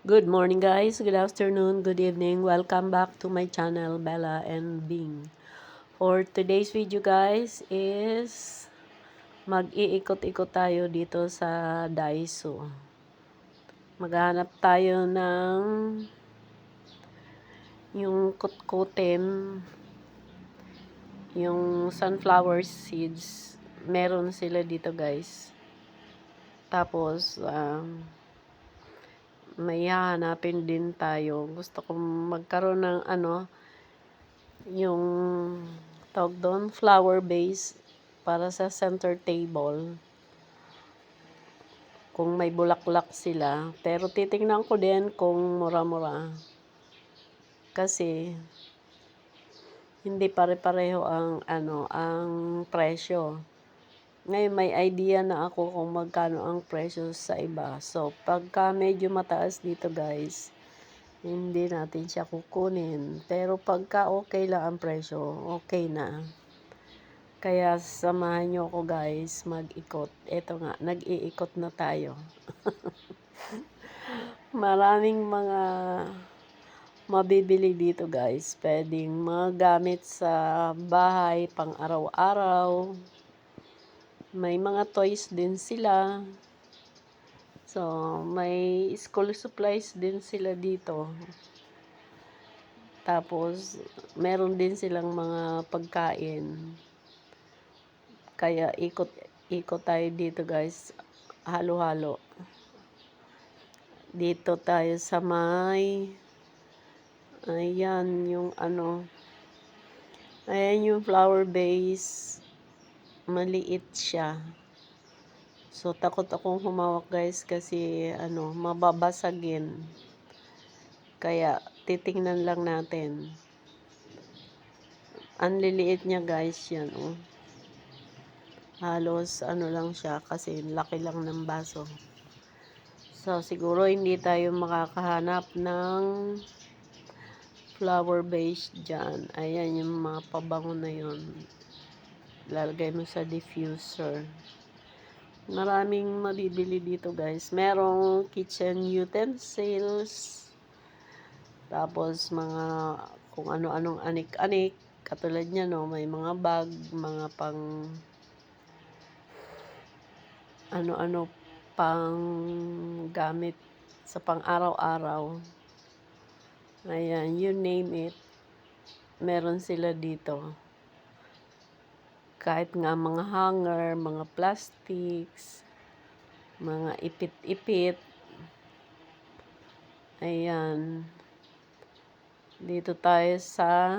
Good morning guys, good afternoon, good evening. Welcome back to my channel, Bella and Bing. For today's video guys is mag-iikot-ikot tayo dito sa Daiso. Maghanap tayo ng yung kutkutin, yung sunflower seeds. Meron sila dito guys. Tapos, may hahanapin din tayo. Gusto kong magkaroon ng yung tawag doon, flower base para sa center table. Kung may bulaklak sila. Pero titingnan ko din kung mura-mura. Kasi hindi pare-pareho ang presyo. Ngayon may idea na ako kung magkano ang presyo sa iba. So pagka medyo mataas dito guys, hindi natin siya kukunin. Pero pagka okay lang ang presyo, okay na. Kaya samahan nyo ako guys mag-ikot. Eto nga, nag-iikot na tayo. Maraming mga mabibili dito guys. Pwedeng mga gamit sa bahay, pang araw-araw. May mga toys din sila. So, may school supplies din sila dito. Tapos, meron din silang mga pagkain. Kaya ikot tayo dito guys. Halo-halo. Dito tayo sa ayan yung ayan yung flower base. Maliit siya. So, takot akong humawak guys kasi mababasagin. Kaya, titingnan lang natin. Ang liliit niya guys yan, oh. Halos lang siya kasi laki lang ng baso. So, siguro hindi tayo makakahanap ng flower base dyan. Ayan yung mga pabango na yun. Lalagay mo sa diffuser. Maraming mabibili dito guys. Merong kitchen utensils. Tapos mga kung ano-anong anik-anik. Katulad niya no, may mga bag, mga pang ano-ano pang gamit sa pang araw-araw. Ayan, you name it. Meron sila dito. Kahit nga mga hanger, mga plastics, mga ipit-ipit. Ayan. Dito tayo sa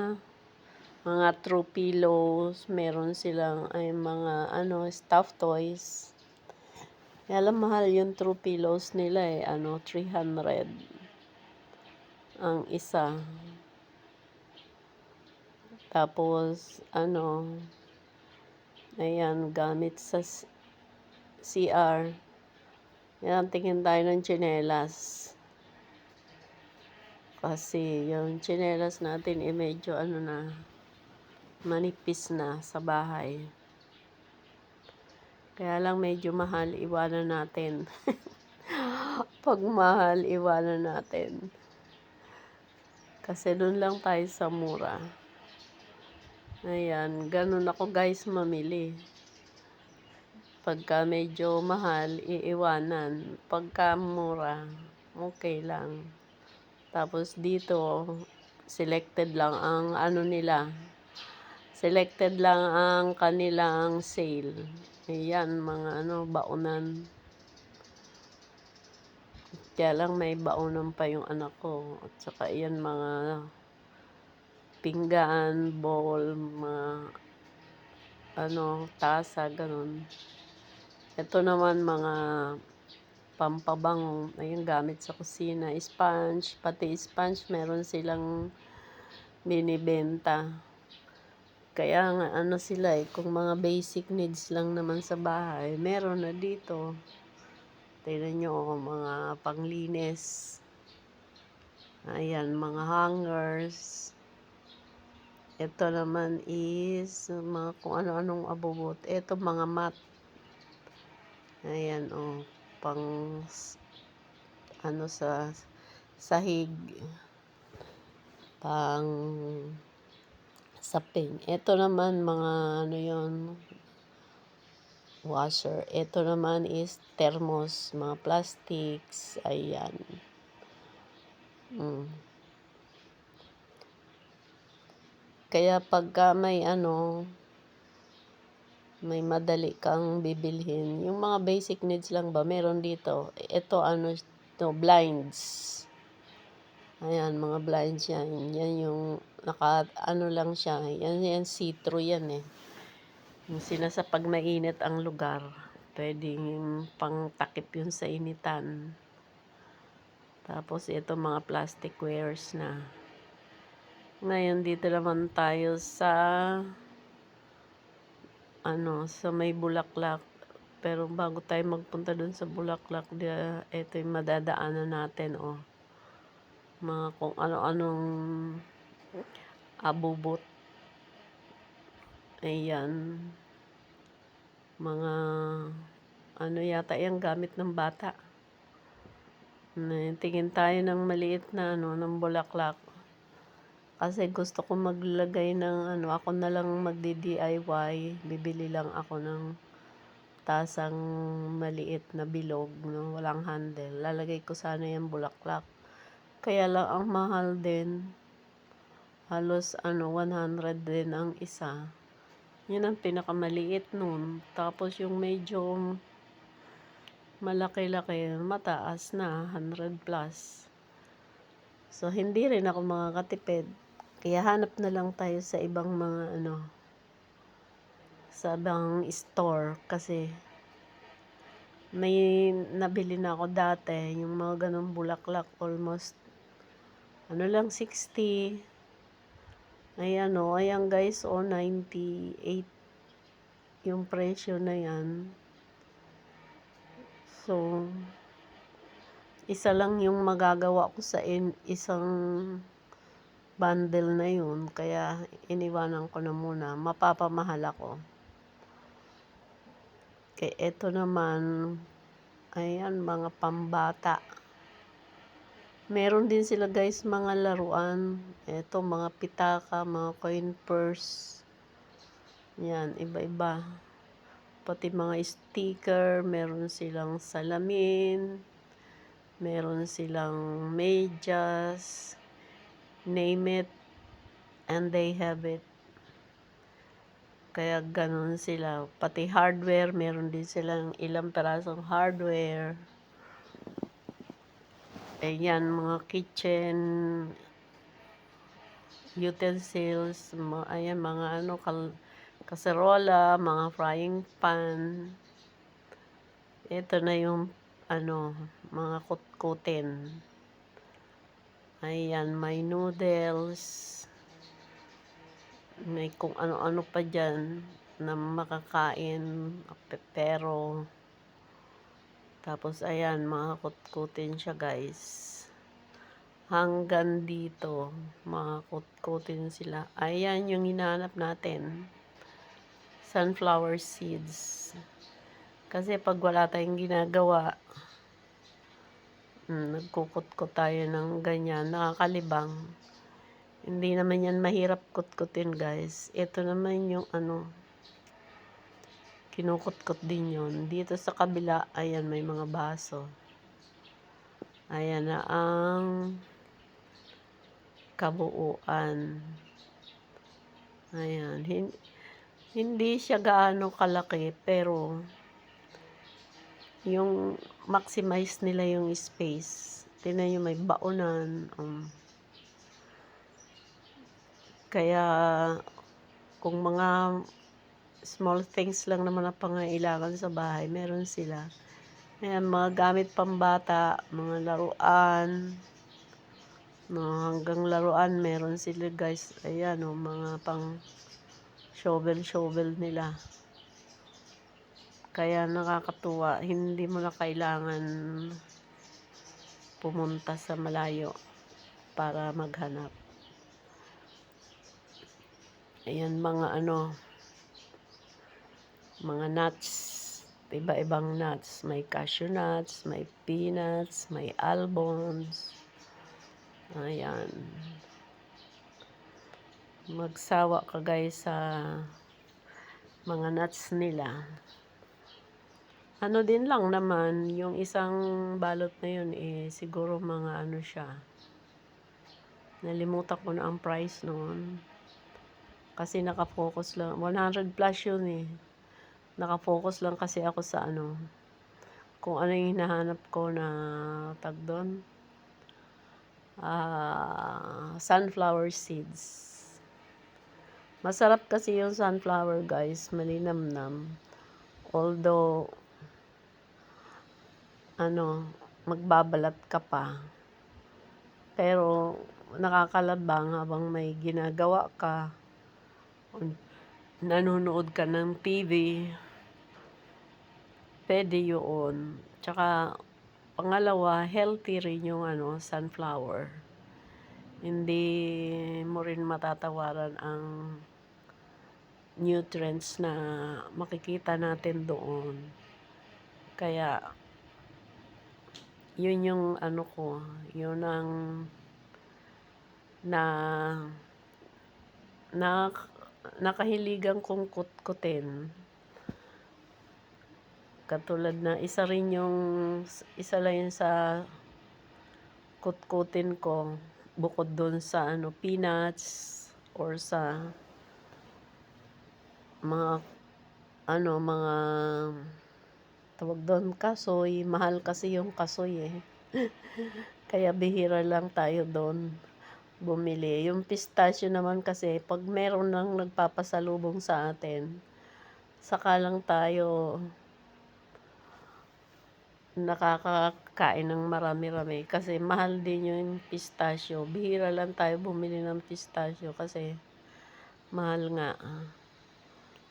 mga throw pillows. Meron silang mga stuffed toys. Kaya lang mahal yung throw pillows nila 300 ang isa. Tapos ayan, gamit sa CR. Yan, tingin tayo ng tsinelas. Kasi yung tsinelas natin medyo na, manipis na sa bahay. Kaya lang medyo mahal, iwanan natin. Pag mahal, iwanan natin. Kasi doon lang tayo sa mura. Ayan, ganun ako guys mamili. Pagka medyo mahal, iiwanan. Pagka mura, okay lang. Tapos dito, selected lang ang nila. Selected lang ang kanilang sale. Ayan, mga baonan. Kaya lang may baonan pa yung anak ko. At saka ayan, mga pinggan, bowl, mga tasa, ganun. Ito naman mga pampabango. Ayun, gamit sa kusina. Sponge, pati sponge, meron silang binibenta. Kaya nga sila kung mga basic needs lang naman sa bahay, meron na dito. Tignan nyo, mga panglinis. Ayan, mga hangers. Ito naman is mga kung ano-anong abubot. Ito mga mat. Ayan, pang sa sahig, pang sapin. Ito naman mga ano yon, washer. Ito naman is thermos, mga plastics, ayan. Kaya pagka may may madali kang bibilhin, yung mga basic needs lang ba, meron dito. Ito blinds. Ayan, mga blinds yan. Yan yung lang siya. Yan see-through yan eh. Yung pag mainit ang lugar, pwedeng pang takip yun sa initan. Tapos ito mga plastic wares na. Ngayon dito naman tayo sa sa may Bulaklak. Pero bago tayo magpunta dun sa Bulaklak, ito yung madadaanan natin mga kung ano-anong abubot. Ayan. Mga yata yung gamit ng bata. Tingin tayo ng maliit na ng bulaklak. Kasi gusto ko maglagay ng ako na lang magdi-DIY. Bibili lang ako ng tasang maliit na bilog, walang handle. Lalagay ko sana yung bulaklak. Kaya lang ang mahal din. Halos 100 din ang isa. Yun ang pinakamaliit nun. Tapos yung medyo malaki-laki, mataas na, 100 plus. So, hindi rin ako makakatipid. Kaya hanap na lang tayo sa ibang mga sa ibang store. Kasi may nabili na ako dati, yung mga ganong bulaklak, almost lang 60. Ayan ayan guys, 98 yung presyo na yan. So, isa lang yung magagawa ko sa isang bundle na yun. Kaya, iniwanan ko na muna. Mapapamahal ako. Kaya, ito naman, ayan, mga pambata. Meron din sila guys, mga laruan. Ito, mga pitaka, mga coin purse. Yan, iba-iba. Pati mga sticker, meron silang salamin, meron silang medyas, name it, and they have it. Kaya ganun sila. Pati hardware, meron din silang ilang perasong hardware. Ayan, mga kitchen utensils, ayan, mga kaserola, mga frying pan. Ito na yung mga kutkutin. Ayan, may noodles. May kung ano-ano pa dyan na makakain, pero tapos ayan, mga kutkutin siya guys. Hanggang dito, mga kutkutin sila. Ayan yung hinahanap natin. Sunflower seeds. Kasi pag wala tayong ginagawa, nagkukutkot tayo ng ganyan, nakakalibang. Hindi naman yan mahirap kutkutin guys. Ito naman yung kinukutkot din yun. Dito sa kabila, ayan, may mga baso. Ayan na ang kabuuan. Ayan. Hindi siya gaano kalaki, pero yung maximize nila yung space. Tingnan nyo, may baonan. Kaya, kung mga small things lang naman ang pangailangan sa bahay, meron sila. Ayan, mga gamit pambata, mga laruan, hanggang laruan, meron sila guys. Ayan mga pang shovel nila. Kaya nakakatuwa, hindi mo na kailangan pumunta sa malayo para maghanap. Ayan, mga mga nuts, iba-ibang nuts. May cashew nuts, may peanuts, may almonds. Ayan. Magsawa ka guys sa mga nuts nila. Ano din lang naman, yung isang balot na yun siguro mga ano siya. Nalimutan ko na ang price noon. Kasi nakafocus lang. 100 plus yun Nakafocus lang kasi ako sa ano. Kung ano yung hinahanap ko na tag doon. Sunflower seeds. Masarap kasi yung sunflower guys. Malinamnam. Although, magbabalat ka pa. Pero, nakakalabang habang may ginagawa ka. Nanonood ka ng TV. Pwede yun. Tsaka, pangalawa, healthy rin yung sunflower. Hindi mo rin matatawaran ang nutrients na makikita natin doon. Kaya, yun yung yun ang nakahiligan kong kutkutin. Katulad na isa lang yun sa kutkutin ko bukod doon sa peanuts or sa mga tawag doon, kasoy. Mahal kasi yung kasoy Kaya bihira lang tayo doon bumili. Yung pistachio naman kasi, pag meron nang nagpapasalubong sa atin, saka lang tayo nakakakain ng marami-rami. Kasi mahal din yung pistachio. Bihira lang tayo bumili ng pistachio kasi mahal nga.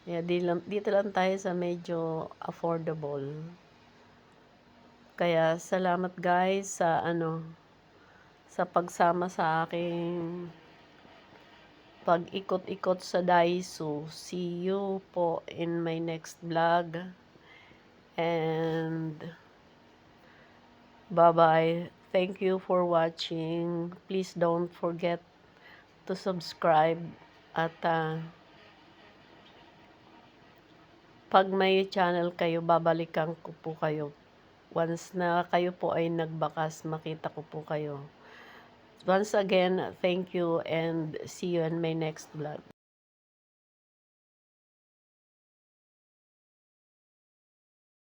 Kaya dito lang tayo sa medyo affordable. Kaya salamat guys sa pagsama sa aking pag-ikot-ikot sa Daiso. See you po in my next vlog. And bye-bye. Thank you for watching. Please don't forget to subscribe. At pag may channel kayo, babalikan ko po kayo. Once na kayo po ay nagbakas, makita ko po kayo. Once again, thank you and see you in my next vlog.